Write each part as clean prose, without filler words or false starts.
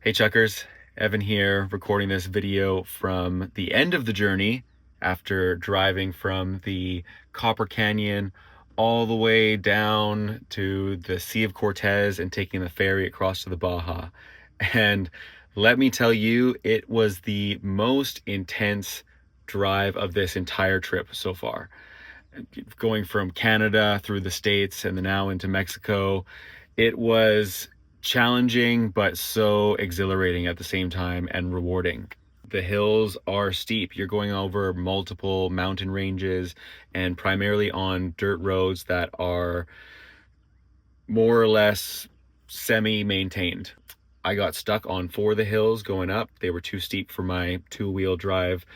Hey Chuckers, Evan here, recording this video from the end of the journey after driving from the Copper Canyon all the way down to the Sea of Cortez and taking the ferry across to the Baja. And let me tell you, it was the most intense drive of this entire trip so far. Going from Canada through the States and then now into Mexico, it was challenging but so exhilarating at the same time and rewarding. The hills are steep. You're going over multiple mountain ranges and primarily on dirt roads that are more or less semi-maintained. I got stuck on 4 of the hills going up. They were too steep for my 2-wheel drive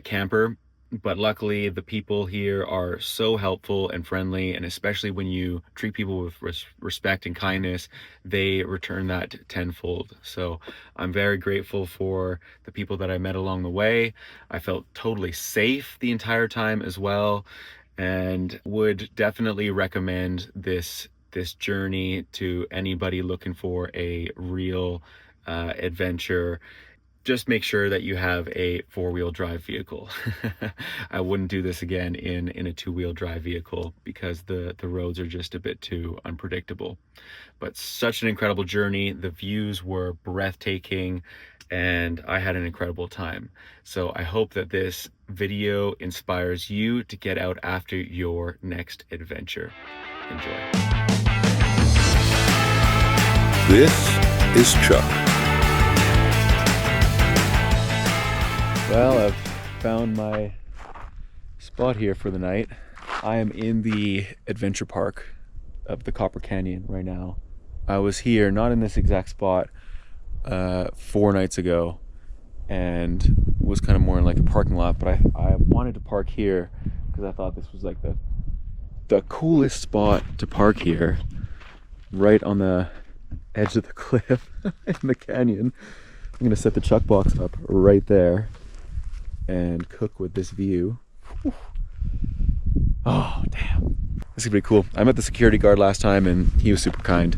camper. But luckily, the people here are so helpful and friendly, and especially when you treat people with respect and kindness, they return that tenfold. So I'm very grateful for the people that I met along the way. I felt totally safe the entire time as well, and would definitely recommend this journey to anybody looking for a real adventure. Just make sure that you have a 4-wheel drive vehicle. I wouldn't do this again in a 2-wheel drive vehicle because the roads are just a bit too unpredictable. But such an incredible journey. The views were breathtaking and I had an incredible time. So I hope that this video inspires you to get out after your next adventure. Enjoy. This is Chuck. Well, I've found my spot here for the night. I am in the adventure park of the Copper Canyon right now. I was here, not in this exact spot, 4 nights ago, and was kind of more in like a parking lot, but I wanted to park here because I thought this was like the coolest spot to park here, right on the edge of the cliff in the canyon. I'm gonna set the chuck box up right there and cook with this view. Whew. Oh damn, this is gonna be cool. I met the security guard last time and he was super kind.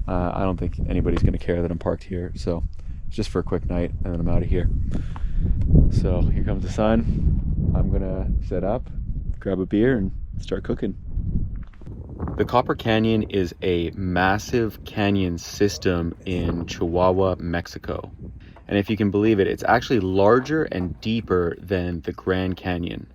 I don't think anybody's gonna care that I'm parked here, so it's just for a quick night and then I'm out of here. So here comes the sun. I'm gonna set up, grab a beer and start cooking. The Copper Canyon is a massive canyon system in Chihuahua, Mexico. And if you can believe it, it's actually larger and deeper than the Grand Canyon.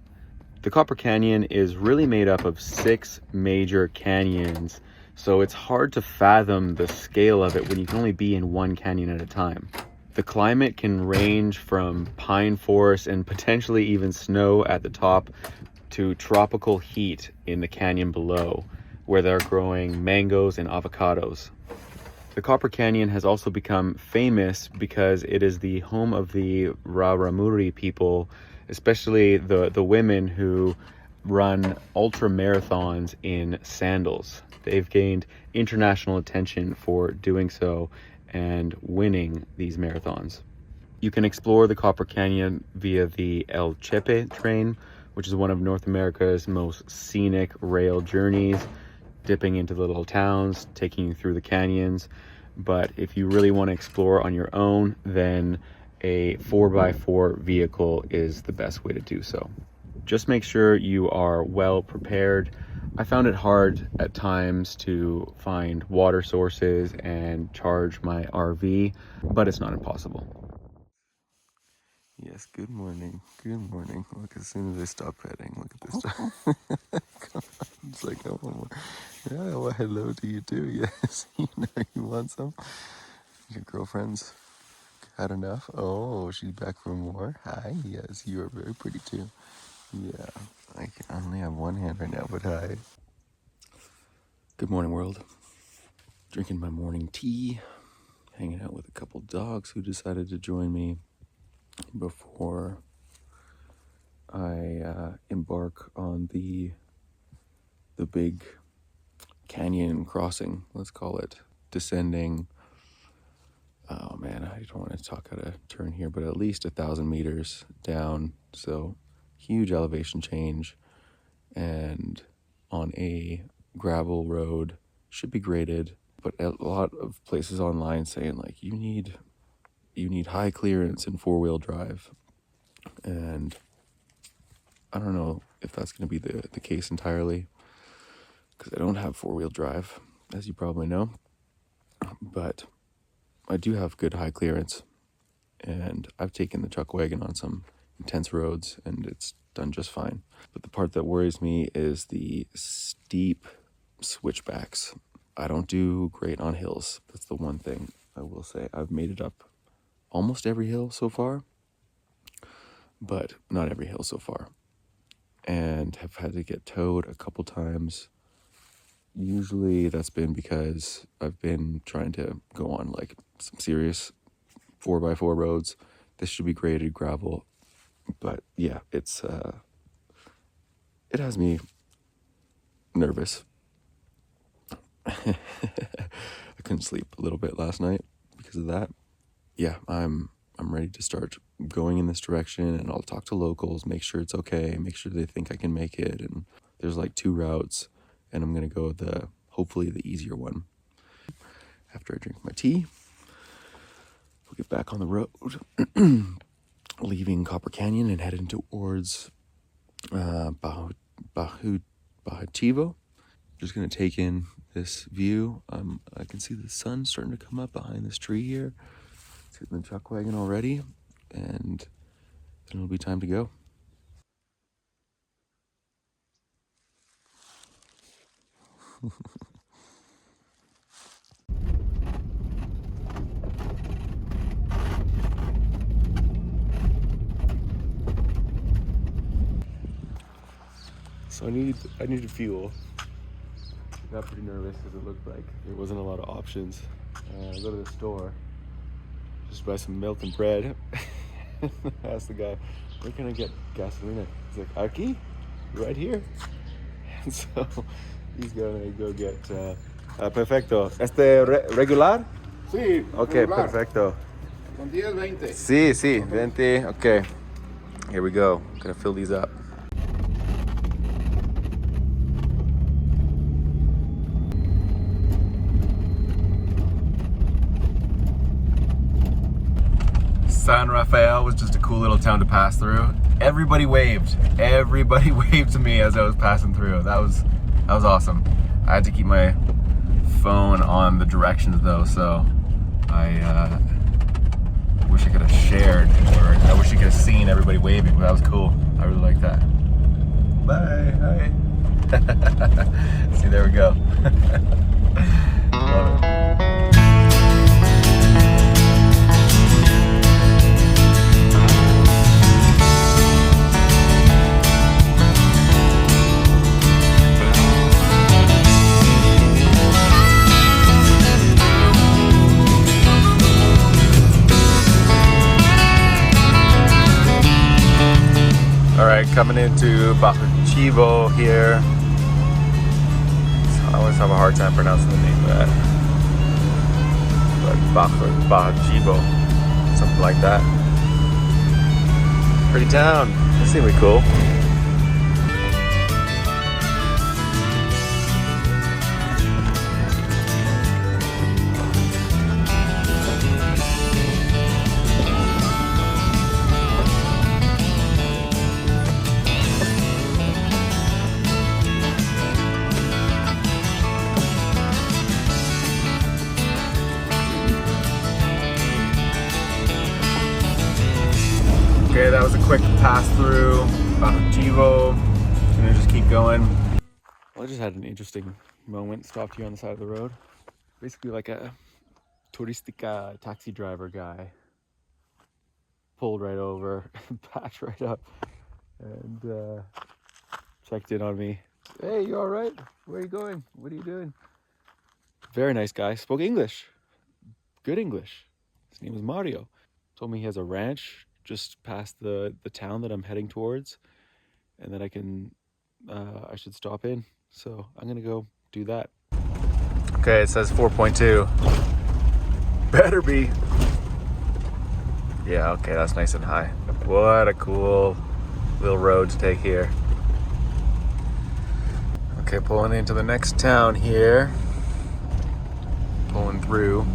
The Copper Canyon is really made up of 6 major canyons, so it's hard to fathom the scale of it when you can only be in one canyon at a time. The climate can range from pine forest and potentially even snow at the top to tropical heat in the canyon below, where they're growing mangoes and avocados. The Copper Canyon has also become famous because it is the home of the Raramuri people, especially the women who run ultra marathons in sandals. They've gained international attention for doing so and winning these marathons. You can explore the Copper Canyon via the El Chepe train, which is one of North America's most scenic rail journeys, dipping into the little towns, taking you through the canyons. But if you really want to explore on your own, then a 4x4 vehicle is the best way to do so. Just make sure you are well prepared. I found it hard at times to find water sources and charge my RV, but it's not impossible. Yes, good morning. Good morning. Look, as soon as I stop petting, look at this. It's like, oh, yeah, well, hello to you too. Yes, you know you want some. Your girlfriend's had enough. Oh, she's back for more. Hi, yes, you are very pretty too. Yeah, I can only have one hand right now, but hi. Good morning, world. Drinking my morning tea, hanging out with a couple dogs who decided to join me before I embark on the big canyon crossing, let's call it, descending. Oh man, I don't want to talk out of turn here, but at least 1,000 meters down. So huge elevation change, and on a gravel road, should be graded, but a lot of places online saying like you need you need high clearance and 4-wheel drive. And I don't know if that's going to be the case entirely, because I don't have 4-wheel drive, as you probably know. But I do have good high clearance, and I've taken the chuck wagon on some intense roads, and it's done just fine. But the part that worries me is the steep switchbacks. I don't do great on hills. That's the one thing I will say. I've made it up almost every hill so far, but not every hill so far, and have had to get towed a couple times. Usually that's been because I've been trying to go on like some serious 4x4 roads. This should be graded gravel, but yeah, it has me nervous. I couldn't sleep a little bit last night because of that. Yeah, I'm ready to start going in this direction, and I'll talk to locals, make sure it's okay, make sure they think I can make it. And there's like 2 routes, and I'm gonna go hopefully the easier one. After I drink my tea, we'll get back on the road, leaving Copper Canyon and heading towards Baja Chivo. Just gonna take in this view. I can see the sun starting to come up behind this tree here. It's hitting the chuck wagon already, and then it'll be time to go. So I needed fuel. I got pretty nervous because it looked like there wasn't a lot of options. I go to the store, just buy some milk and bread. I asked the guy, where can I get gasolina? He's like, aquí, right here. And so he's gonna go get perfecto. Regular? Sí, Okay, regular. perfecto. Con 10, 20. Sí, 20. Okay, here we go. Gonna fill these up. San Rafael was just a cool little town to pass through. Everybody waved. Everybody waved to me as I was passing through. That was awesome. I had to keep my phone on the directions though, so I wish I could have shared, or I wish you could have seen everybody waving, but that was cool. I really like that. Bye. Hi. See, there we go. Love it. Alright, coming into Baja Chivo here. So I always have a hard time pronouncing the name of that. But Baja Chivo, something like that. Pretty town. This seems really cool. Okay, that was a quick pass through Chivo. Gonna just keep going. Well, I just had an interesting moment. Stopped here on the side of the road. Basically like a turistica taxi driver guy. Pulled right over, backed right up, and checked in on me. Hey, you all right? Where are you going? What are you doing? Very nice guy. Spoke English. Good English. His name is Mario. Told me he has a ranch just past the town that I'm heading towards, and that I should stop in. So I'm gonna go do that. Okay, it says 4.2. Better be. Yeah, okay, that's nice and high. What a cool little road to take here. Okay, pulling into the next town here. Pulling through.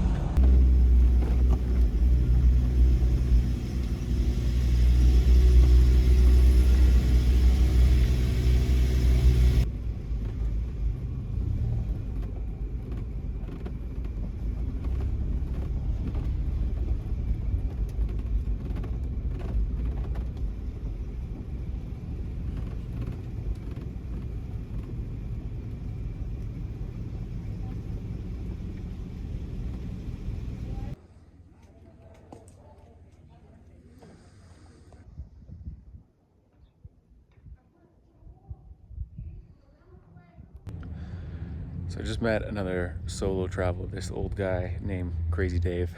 So I just met another solo traveler, this old guy named Crazy Dave.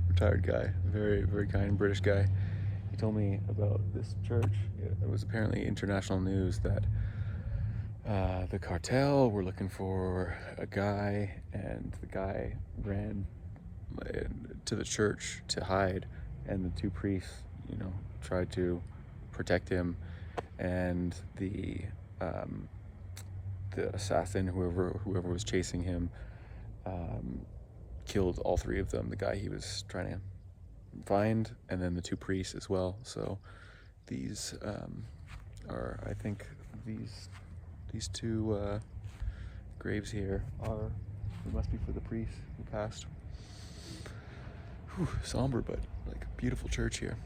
Retired guy, very, very kind British guy. He told me about this church. It was apparently international news that the cartel were looking for a guy, and the guy ran to the church to hide, and the two priests, you know, tried to protect him, and the assassin, whoever was chasing him, killed all three of them. The guy he was trying to find, and then the two priests as well. So these are, I think, these two graves here are, it must be for the priests who passed. Whew, somber, but like a beautiful church here.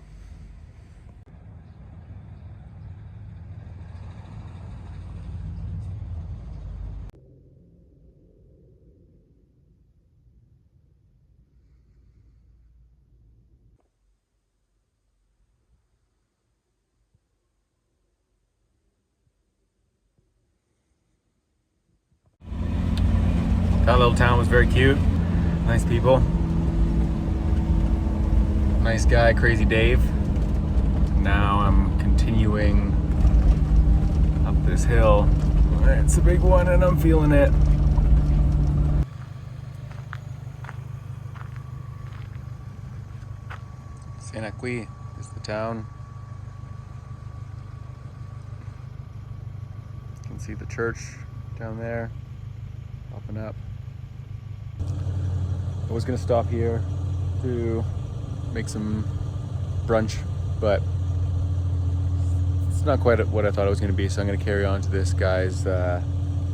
That little town was very cute. Nice people. Nice guy, Crazy Dave. Now I'm continuing up this hill. It's a big one and I'm feeling it. Sanaqui is the town. You can see the church down there, popping up. I was gonna stop here to make some brunch, but it's not quite what I thought it was gonna be, so I'm gonna carry on to this guy's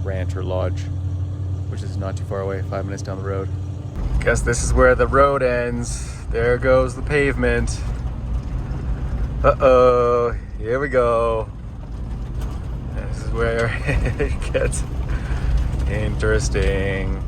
ranch or lodge, which is not too far away, 5 minutes down the road. Guess this is where the road ends. There goes the pavement. Uh-oh, here we go. This is where it gets interesting.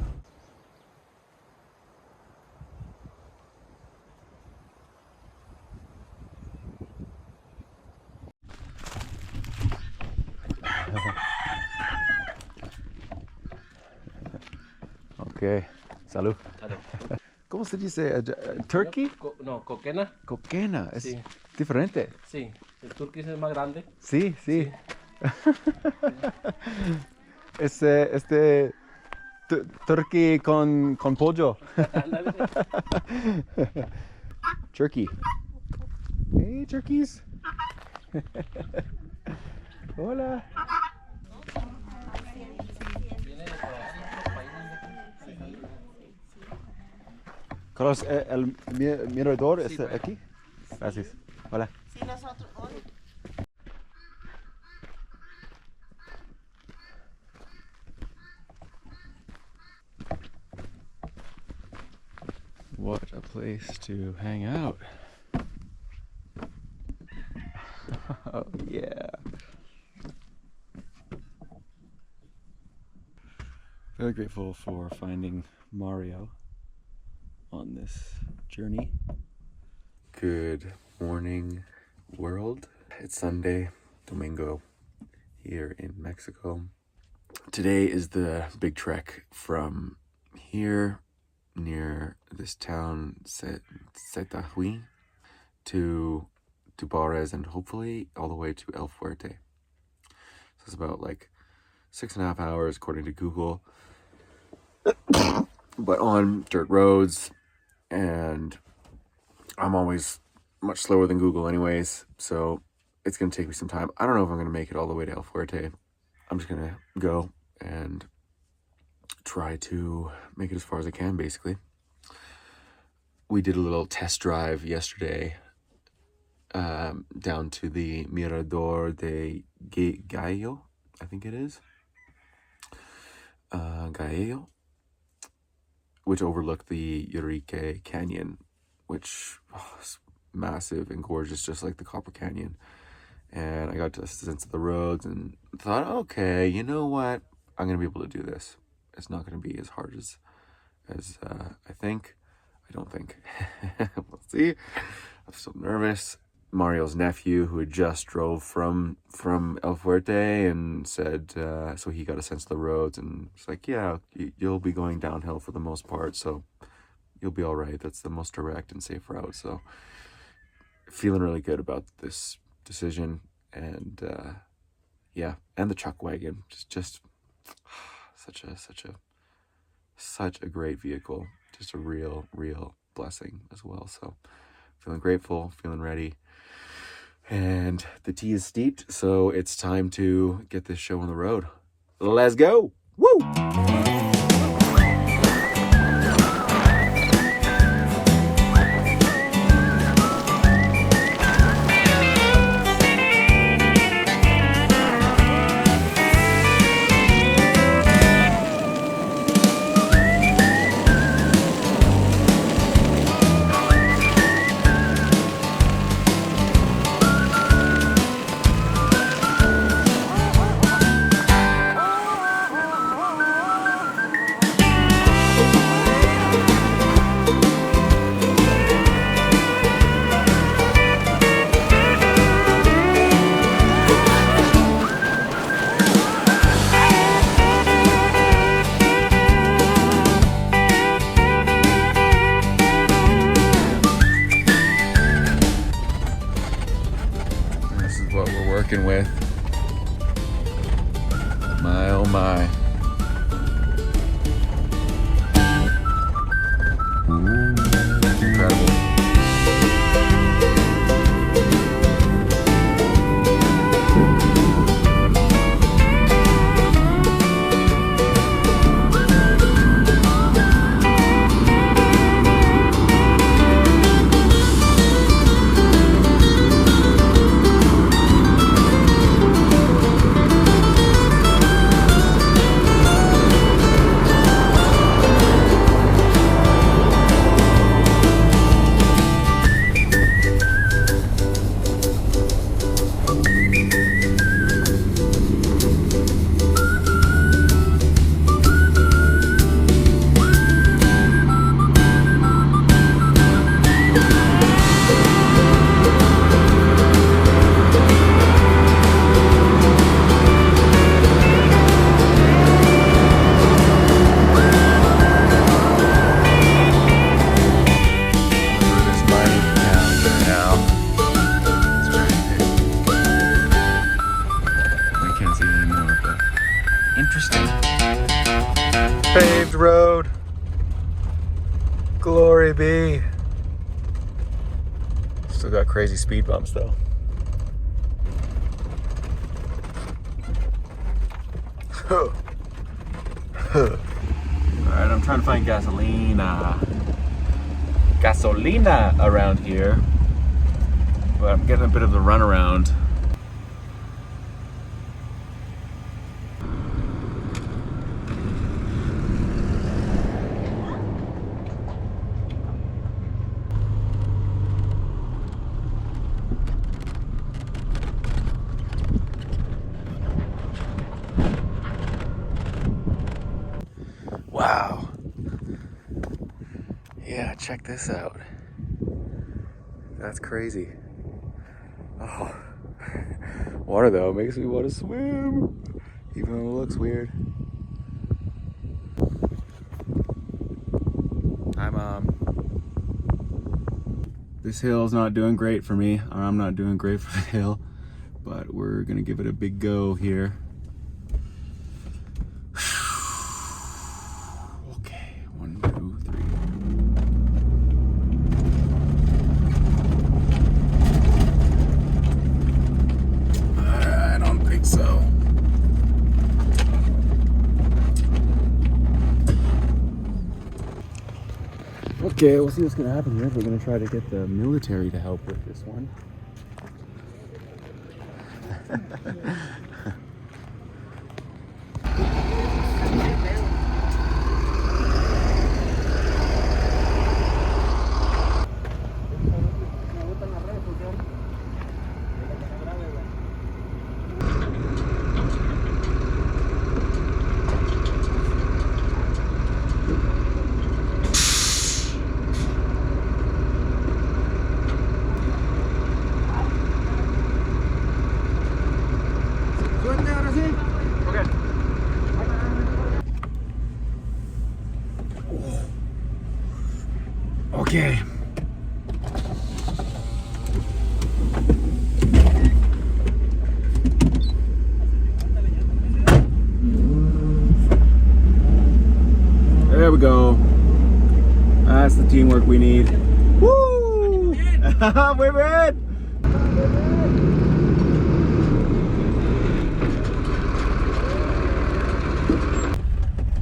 Okay, salud. ¿Cómo se dice? ¿Turkey? No, coquena. Coquena, es Sí. diferente. Sí, el turquís es más grande. Sí, sí. Turkey con pollo. Turkey. Hey, turkeys. Hola. Carlos, el mirador está aquí. Gracias. Hola. Sí, nosotros hoy. What a place to hang out. Oh, yeah. Very grateful for finding Mario on this journey. Good morning, world. It's Sunday, Domingo, here in Mexico. Today is the big trek from here near this town, Setahui, to Tubares, and hopefully all the way to El Fuerte. So it's about like 6.5 hours according to Google, but on dirt roads, and I'm always much slower than Google anyways, so it's gonna take me some time. I don't know if I'm gonna make it all the way to El Fuerte. I'm just gonna go and try to make it as far as I can, basically. We did a little test drive yesterday down to the Mirador de Gallo, I think it is. Gallo, which overlooked the Urique Canyon, which is massive and gorgeous, just like the Copper Canyon. And I got to a sense of the roads and thought, okay, you know what? I'm going to be able to do this. It's not going to be as hard as I think. I don't think. We'll see. I'm so nervous. Mario's nephew who had just drove from El Fuerte and said, so he got a sense of the roads, and it's like, yeah, you'll be going downhill for the most part, so you'll be all right. That's the most direct and safe route. So feeling really good about this decision, and yeah, and the chuck wagon, just such a great vehicle, just a real blessing as well. So feeling grateful, feeling ready. And the tea is steeped, so it's time to get this show on the road. Let's go! Woo! With my oh my. Incredible. Paved road. Glory be. Still got crazy speed bumps though. Alright, I'm trying to find gasolina around here, but I'm getting a bit of the runaround. Wow. Yeah, check this out. That's crazy. Oh. Water though makes me want to swim, even though it looks weird. Hi, Mom. This hill's not doing great for me, or I'm not doing great for the hill, but we're gonna give it a big go here. Okay, we'll see what's gonna happen here. We're gonna try to get the military to help with this one. Okay. There we go. That's the teamwork we need. Woo! We're in!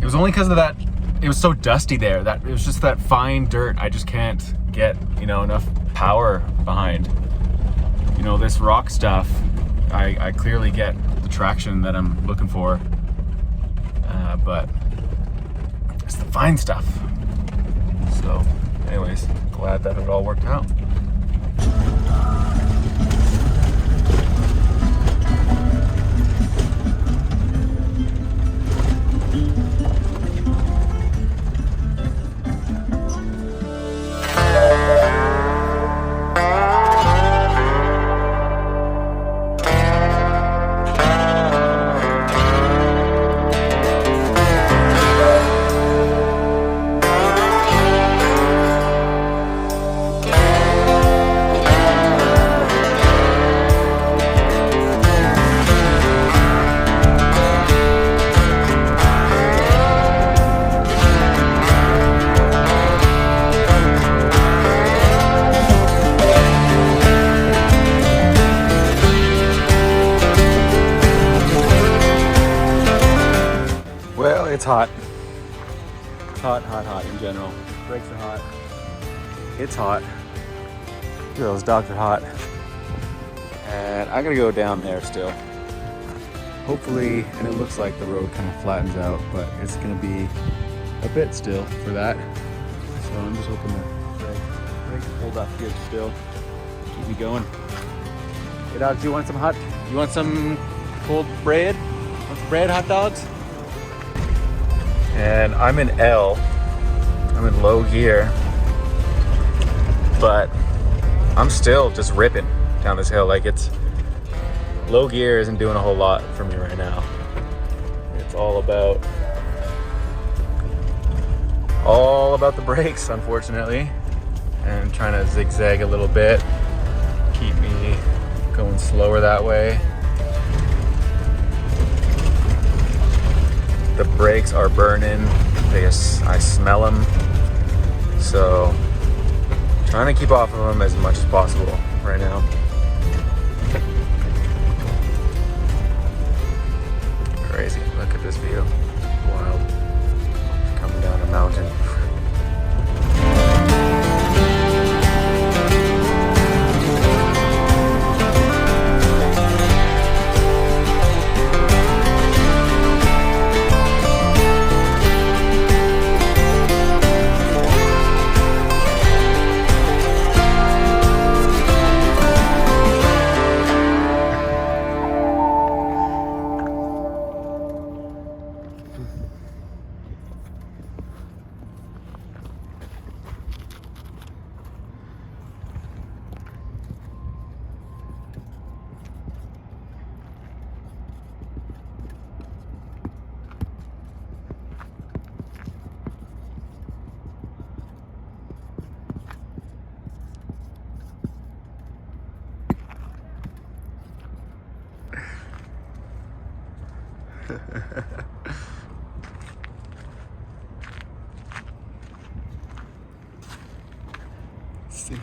It was only because of that, it was so dusty there, that it was just that fine dirt I just can't get, you know, enough power behind. You know, this rock stuff, I clearly get the traction that I'm looking for, but it's the fine stuff. So anyways, glad that it all worked out. It's hot. Hot, hot, hot in general. Brakes are hot. It's hot. Look at those dogs are hot. And I gotta go down there still. Hopefully, and it looks like the road kind of flattens out, but it's gonna be a bit still for that. So I'm just hoping the brakes hold up good still. Keep me going. Hey dogs, you want some cold bread? Want some bread, hot dogs? And I'm in L. I'm in low gear, but I'm still just ripping down this hill. Like, it's low gear isn't doing a whole lot for me right now. It's all about the brakes, unfortunately, and trying to zigzag a little bit, keep me going slower that way. The brakes are burning. I smell them. So, trying to keep off of them as much as possible right now. Crazy. Look at this view. Wild. Coming down a mountain.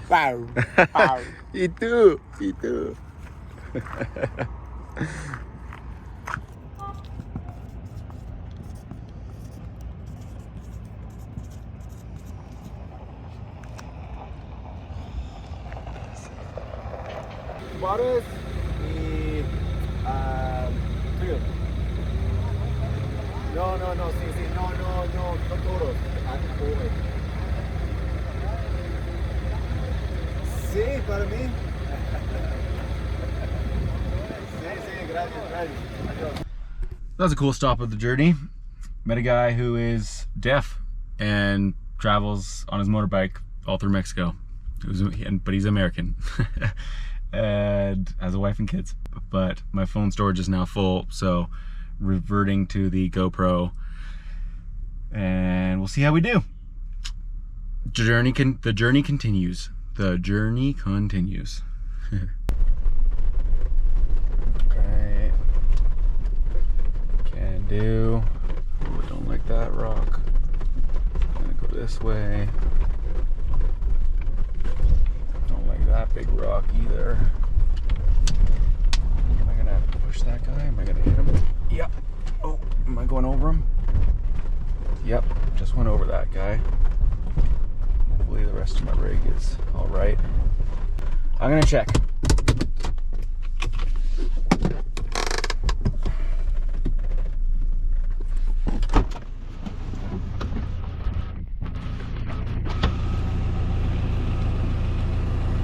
Pow, pow. Itu. Tubares y frío. No, no todos. Sí, para mí. Sí, gracias. That was a cool stop of the journey. Met a guy who is deaf and travels on his motorbike all through Mexico. But he's American and has a wife and kids. But my phone storage is now full, so reverting to the GoPro, and we'll see how we do. The journey continues. The journey continues. Okay. Can do. Oh, I don't like that rock. I'm gonna go this way. Don't like that big rock either. Am I gonna have to push that guy? Am I gonna hit him? Yep. Oh, am I going over him? Yep, just went over that guy. Hopefully the rest of my rig is all right. I'm gonna check.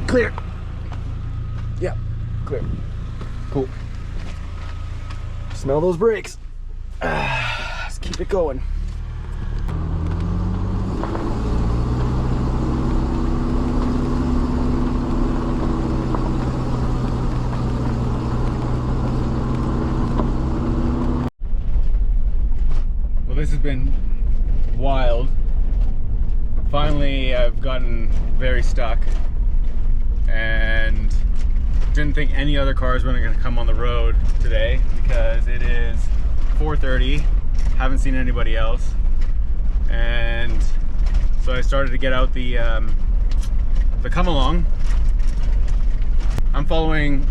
Clear. Yep, clear. Cool. Smell those brakes. Let's keep it going. This has been wild. Finally, I've gotten very stuck and didn't think any other cars were going to come on the road today because it is 4:30. Haven't seen anybody else, and so I started to get out the come along. I'm following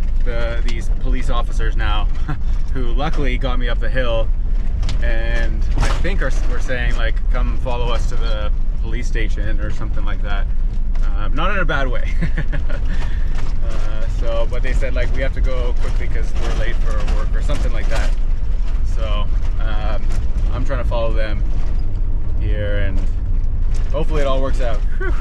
these police officers now, who luckily got me up the hill. And I think we're saying like, come follow us to the police station or something like that. Not in a bad way. But they said like we have to go quickly because we're late for work or something like that. So I'm trying to follow them here and hopefully it all works out. Whew.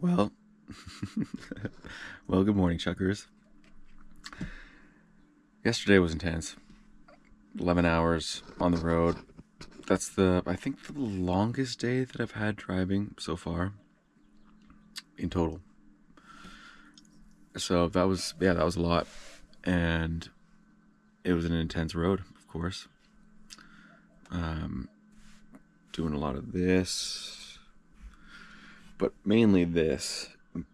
Well, well, good morning, Chuckers. Yesterday was intense. 11 hours on the road. That's I think the longest day that I've had driving so far in total. So that was a lot. And it was an intense road, of course. Doing a lot of this, but mainly this.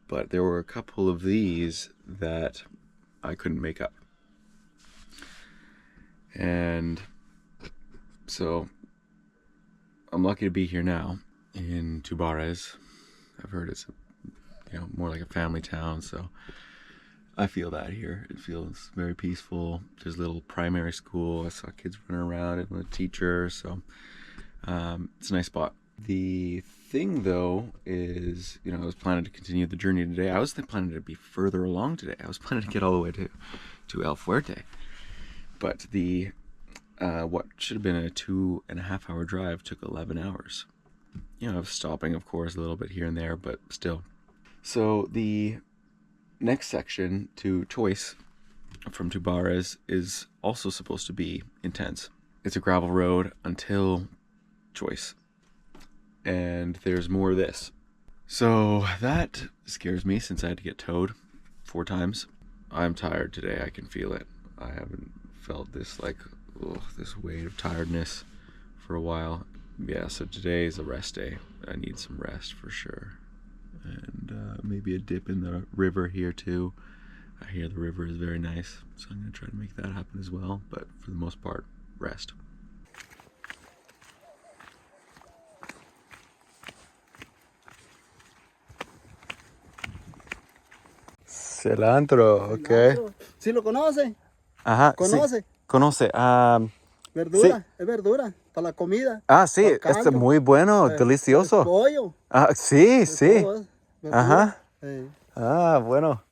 But there were a couple of these that I couldn't make up. And so I'm lucky to be here now in Tubares. I've heard it's more like a family town, so I feel that here. It feels very peaceful. There's a little primary school. I saw kids running around and a teacher, so it's a nice spot. The thing though is, I was planning to continue the journey today. I was planning to be further along today. I was planning to get all the way to El Fuerte. But the what should have been a 2.5 hour drive took 11 hours. I was stopping, of course, a little bit here and there, but still. So the next section to Choice from Tubares is also supposed to be intense. It's a gravel road until Choice. And there's more of this. So that scares me since I had to get towed 4 times. I'm tired today. I can feel it. I haven't felt this this weight of tiredness for a while. Yeah, so today is a rest day. I need some rest for sure. And maybe a dip in the river here too. I hear the river is very nice, so I'm going to try to make that happen as well. But for the most part, rest. Cilantro, ok. Cilantro. ¿Sí lo conoce? Ajá. ¿Conoce? Sí. Conoce. Verdura, Sí. es verdura para la comida. Sí, para este caldo. muy bueno, Es delicioso. pollo. Sí, Es sí. todo, es verdura. Ajá. Bueno.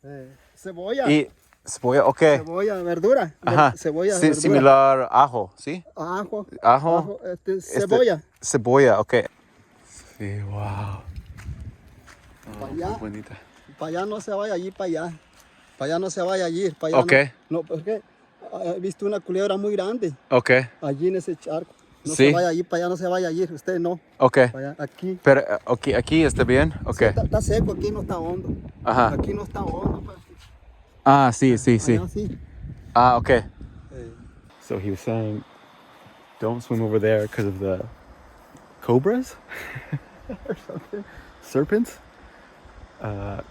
Cebolla. Y cebolla, ok. Cebolla, verdura. Ajá. Cebolla, Sí, verdura. similar ajo, ¿sí? Ajo. Ajo. Cebolla. Cebolla, ok. Sí, wow. Para allá. Muy bonita. Para allá no se vaya allí, para allá. Para allá no se vaya allí. Para allá Ok. no, porque he visto una culebra muy grande Ok. allí en ese charco. No Sí. se vaya allí, para allá no se vaya allí. Usted no. Ok. Para allá, aquí. Pero aquí está bien. Ok. Sí, está seco, aquí no está hondo. Ajá. Aquí no está hondo. Pues. Sí, sí, sí. Allá sí. Ok. So he was saying, don't swim over there because of the cobras or something. Serpents.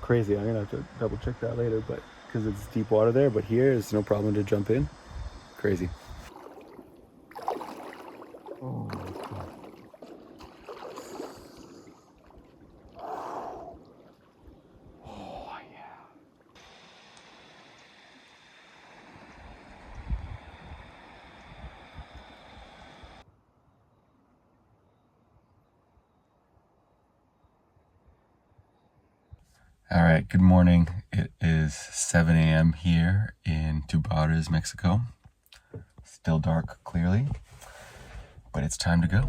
Crazy. I'm gonna have to double check that later, but because it's deep water there, but here it's no problem to jump in. Crazy. Oh my God. Oh yeah. All right, good morning. It is 7 a.m. here in Tubares, Mexico. Still dark, clearly, but it's time to go.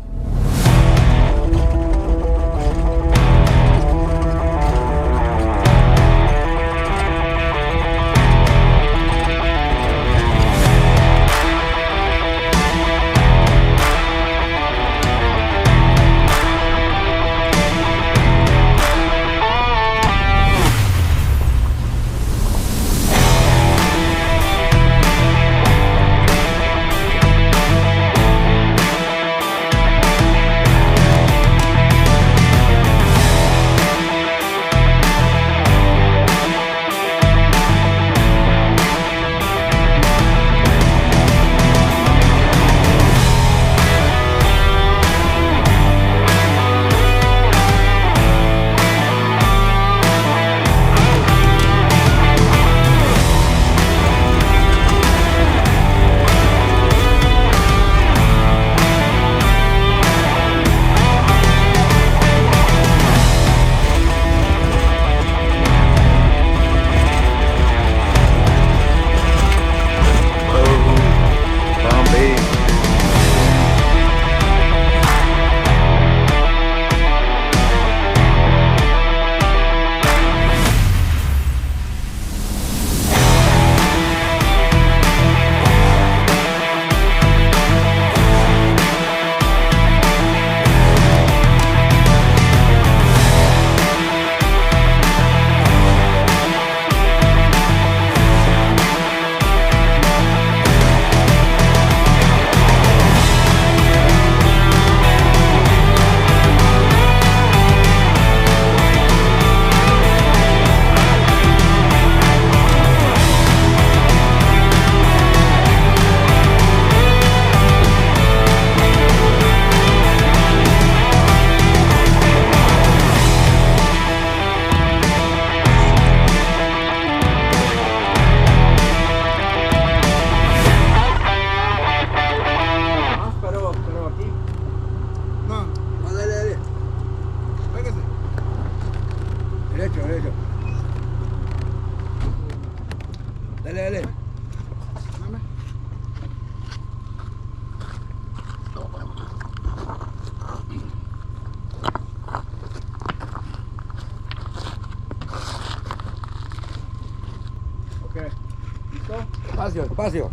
Despacio, despacio.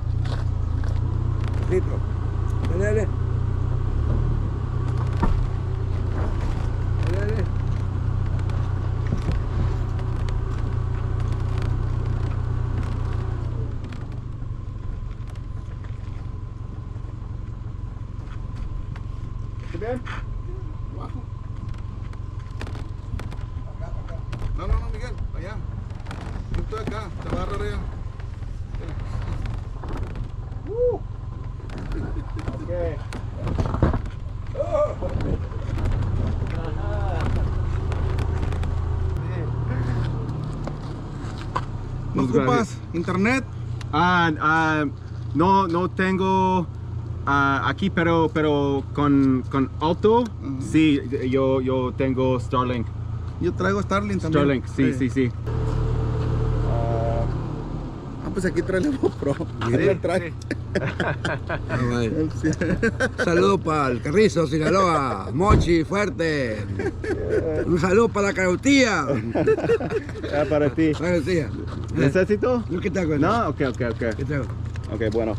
Listo. Dale, dale. Dale, dale. ¿Está bien? Abajo. Acá, acá. No, no, no, Miguel, allá. Yo estoy acá, te vas a agarrar allá. Okay. ocupas internet? No tengo aquí, pero con auto, sí, yo tengo Starlink. Yo traigo Starlink también. Starlink, sí. Pues aquí trae la GoPro. Trae. Saludo para el Carrizo, Sinaloa, Mochi, fuerte. Un saludo para la carotía. Para ti. Carotía. ¿Necesito? ¿Qué te hago? No, ok. ¿Qué te hago? Ok, bueno.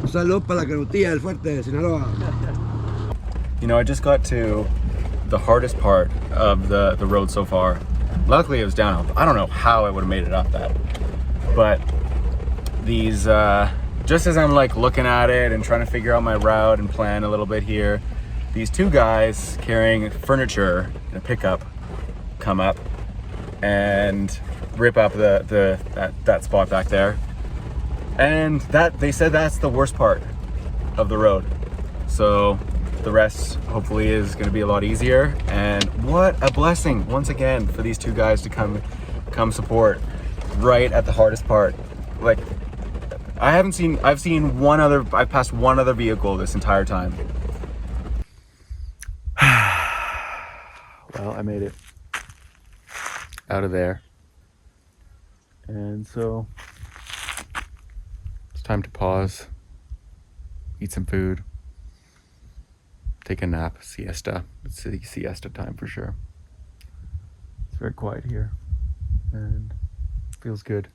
Un saludo para la carotía del fuerte de Sinaloa. You know, I just got to the hardest part of the road so far. Luckily it was downhill. I don't know how I would have made it up that. But these, just as I'm like looking at it and trying to figure out my route and plan a little bit here, these two guys carrying furniture in a pickup come up and rip up that spot back there. And that, they said that's the worst part of the road. So the rest hopefully is going to be a lot easier. And what a blessing once again for these two guys to come support right at the hardest part. Like I've passed one other vehicle this entire time. Well, I made it out of there. And so it's time to pause, eat some food, take a nap, siesta. It's the siesta time for sure. It's very quiet here and feels good.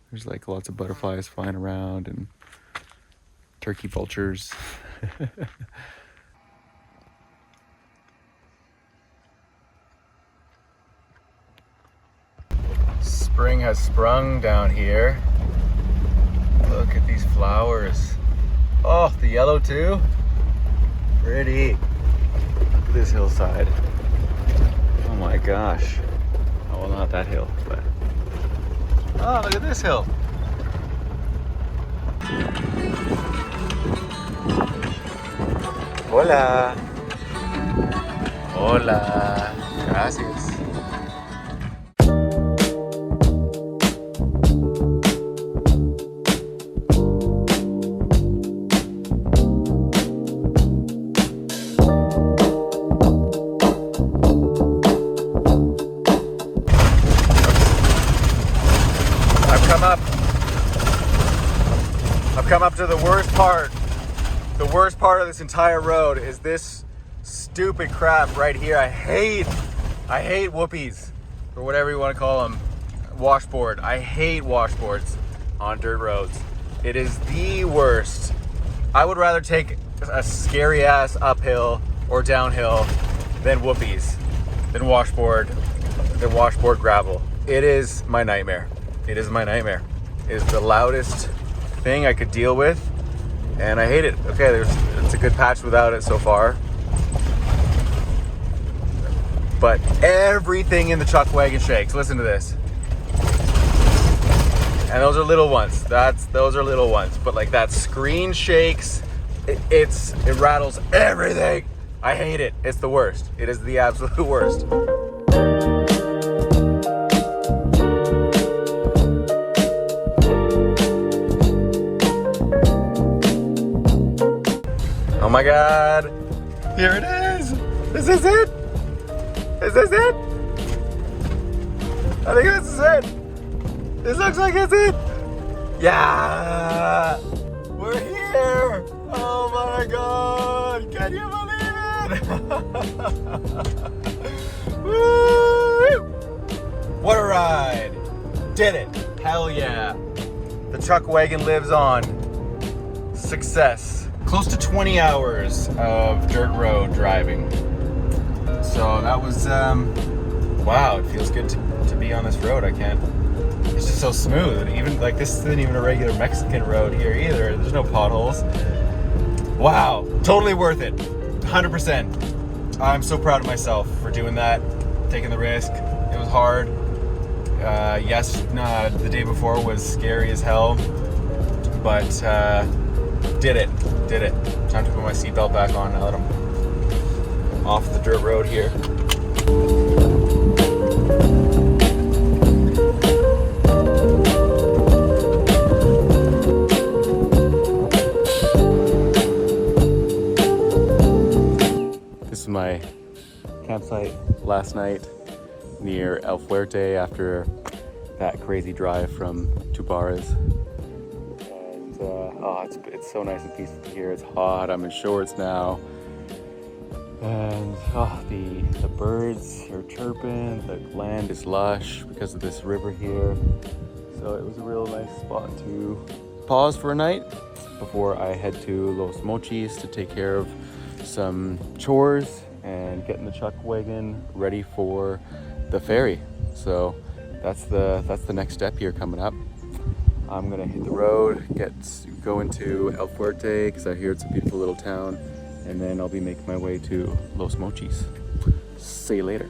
There's like lots of butterflies flying around and turkey vultures. Spring has sprung down here. Look at these flowers. Oh, the yellow too. Pretty. Look at this hillside. Oh my gosh. Oh, well, not that hill, but. Oh, look at this hill. Hola. Hola. Gracias. I've come up to the worst part. The worst part of this entire road is this stupid crap right here. I hate whoopies, or whatever you want to call them. Washboard. I hate washboards on dirt roads. It is the worst. I would rather take a scary ass uphill or downhill than whoopies, than washboard gravel. It is my nightmare. It is my nightmare. It is the loudest thing I could deal with, and I hate it. Okay, it's a good patch without it so far, but everything in the chuck wagon shakes. Listen to this. And those are little ones. Those are little ones, but like that screen shakes. It rattles everything. I hate it. It's the worst. It is the absolute worst. Oh my God, here it is. Is this it? Is this it? I think this is it. This looks like it's it. Yeah, we're here. Oh my God, can you believe it? Woo! What a ride. Did it, hell yeah. The chuck wagon lives on. Success. Close to 20 hours of dirt road driving. So that was, wow, it feels good to be on this road. It's just so smooth. Even like this isn't even a regular Mexican road here either. There's no potholes. Wow, totally worth it, 100%. I'm so proud of myself for doing that, taking the risk. It was hard. The day before was scary as hell, but did it. Time to put my seatbelt back on now that I'm off the dirt road here. my campsite last night near El Fuerte after that crazy drive from Tubares. And oh, it's so nice and peaceful here. It's hot. I'm in shorts now. And oh, the birds are chirping. The land is lush because of this river here. So it was a real nice spot to pause for a night before I head to Los Mochis to take care of some chores and getting the chuck wagon ready for the ferry. So that's the next step here coming up. I'm gonna hit the road, go into El Fuerte because I hear it's a beautiful little town, and then I'll be making my way to Los Mochis. See you later.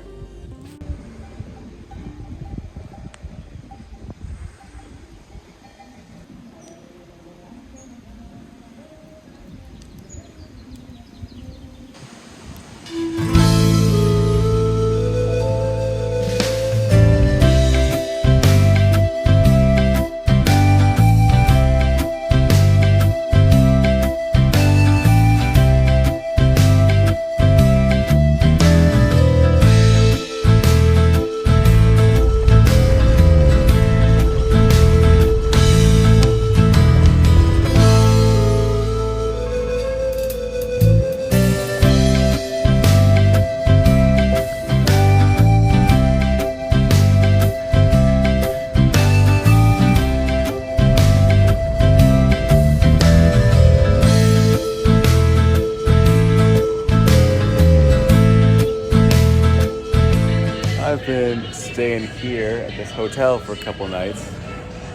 I've been staying here at this hotel for a couple nights,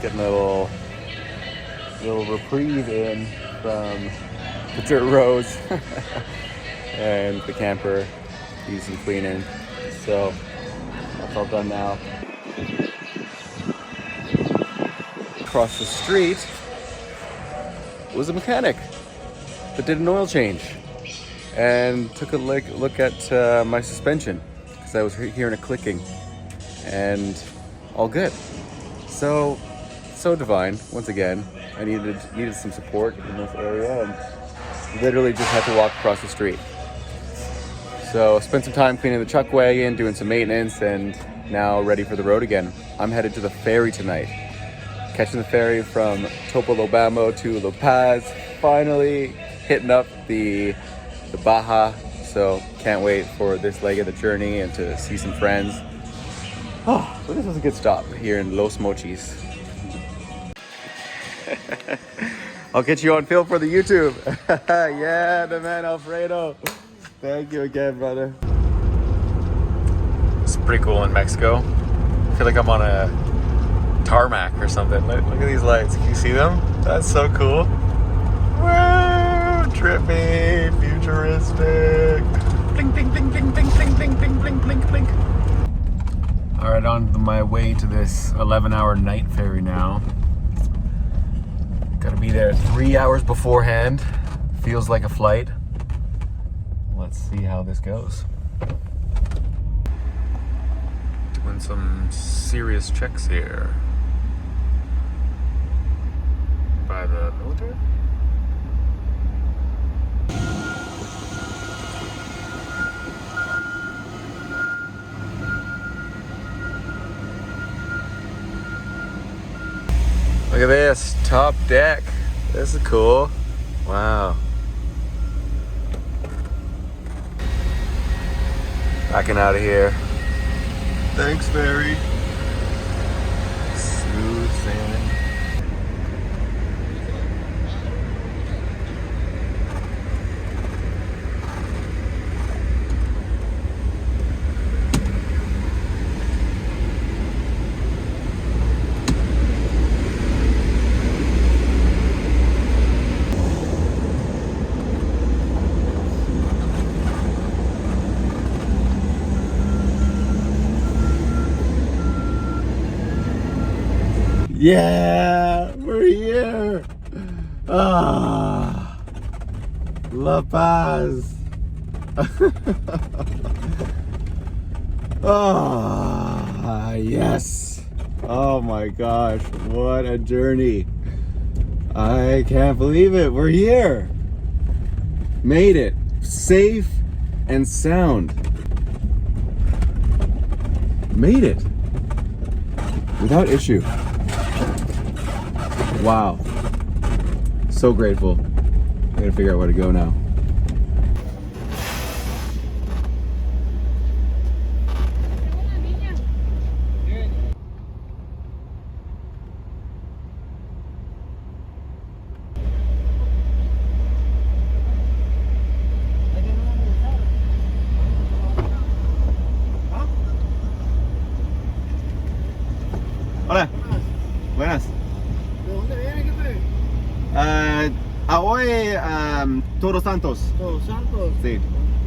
getting a little reprieve in from the dirt roads and the camper, do some cleaning. So that's all done now. Across the street was a mechanic that did an oil change and took a look at my suspension, because I was hearing a clicking, and all good. So divine. Once again, I needed some support in this area, and literally just had to walk across the street. So spent some time cleaning the chuck wagon, doing some maintenance, and now ready for the road again. I'm headed to the ferry tonight. Catching the ferry from Topolobampo to La Paz. Finally hitting up the Baja. So can't wait for this leg of the journey and to see some friends. Oh, so this was a good stop here in Los Mochis. I'll get you on film for the YouTube. Yeah, the man Alfredo. Thank you again, brother. It's pretty cool in Mexico. I feel like I'm on a tarmac or something. Look at these lights. Can you see them? That's so cool. Woo! Trippy, futuristic. Blink, blink, blink, blink, blink, blink, blink, blink, blink, blink, blink. All right, on my way to this 11-hour night ferry now. Gotta be there 3 hours beforehand. Feels like a flight. Let's see how this goes. Doing some serious checks here. By the military? Look at this, top deck. This is cool. Wow. Backing out of here. Thanks, ferry. Smooth sailing. Yeah, we're here. Ah, La Paz. Ah, yes. Oh my gosh, what a journey. I can't believe it. We're here. Made it. Safe and sound. Made it without issue. Wow. So grateful. I gotta figure out where to go now. Hola. Buenas. ¿De dónde viene, jefe? A hoy Todos Santos. Todos Santos. Sí. Ok.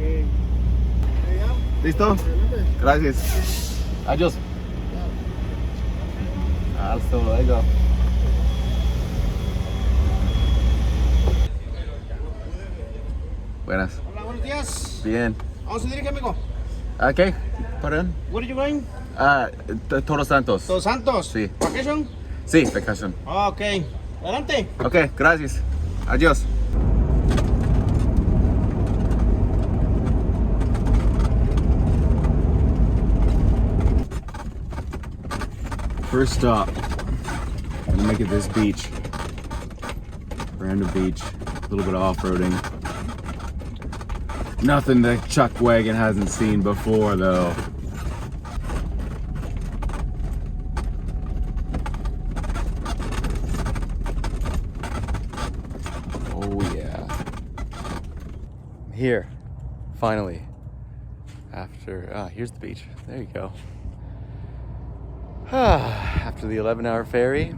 Allá, ¿Listo? adelante. Gracias. Adiós. Hasta luego. Buenas. Hola, buenos días. Bien. ¿A dónde se dirige, amigo? ¿Qué? Perdón. Where are you going? Todos Santos. Todos Santos. Sí. Vacation? Sí, vacation. Ah, ok. Adelante. Ok, gracias. Adiós. First stop. I'm gonna make it this beach. Random beach. A little bit of off-roading. Nothing that Chuck Wagon hasn't seen before though. Oh yeah. Here, finally. After, here's the beach. There you go. After the 11-hour ferry,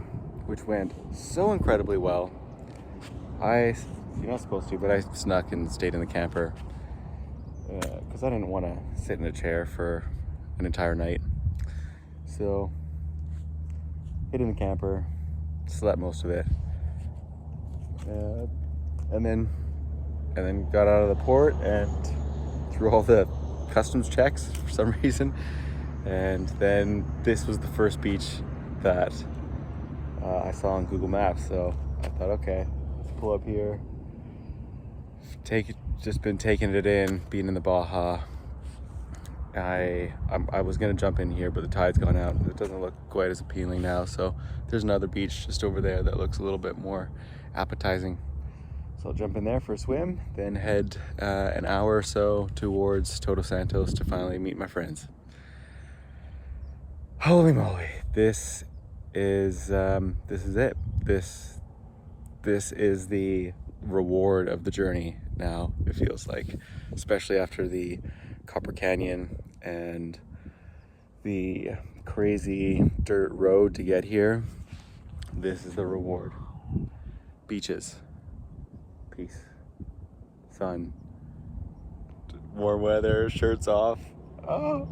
which went so incredibly well. You're not supposed to, but I snuck and stayed in the camper because I didn't want to sit in a chair for an entire night. So, hid in the camper, slept most of it, and then got out of the port and through all the customs checks for some reason. And then this was the first beach that I saw on Google Maps. So I thought, okay, let's pull up here. Just been taking it in, being in the Baja. I was gonna jump in here, but the tide's gone out. It doesn't look quite as appealing now. So there's another beach just over there that looks a little bit more appetizing. So I'll jump in there for a swim, then head an hour or so towards Todos Santos to finally meet my friends. Holy moly, this is it. This is the reward of the journey now, it feels like, especially after the Copper Canyon and the crazy dirt road to get here. This is the reward. Beaches, peace, sun, warm weather, shirts off. Oh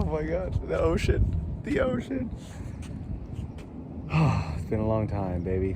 my God, the ocean. Oh, it's been a long time, baby.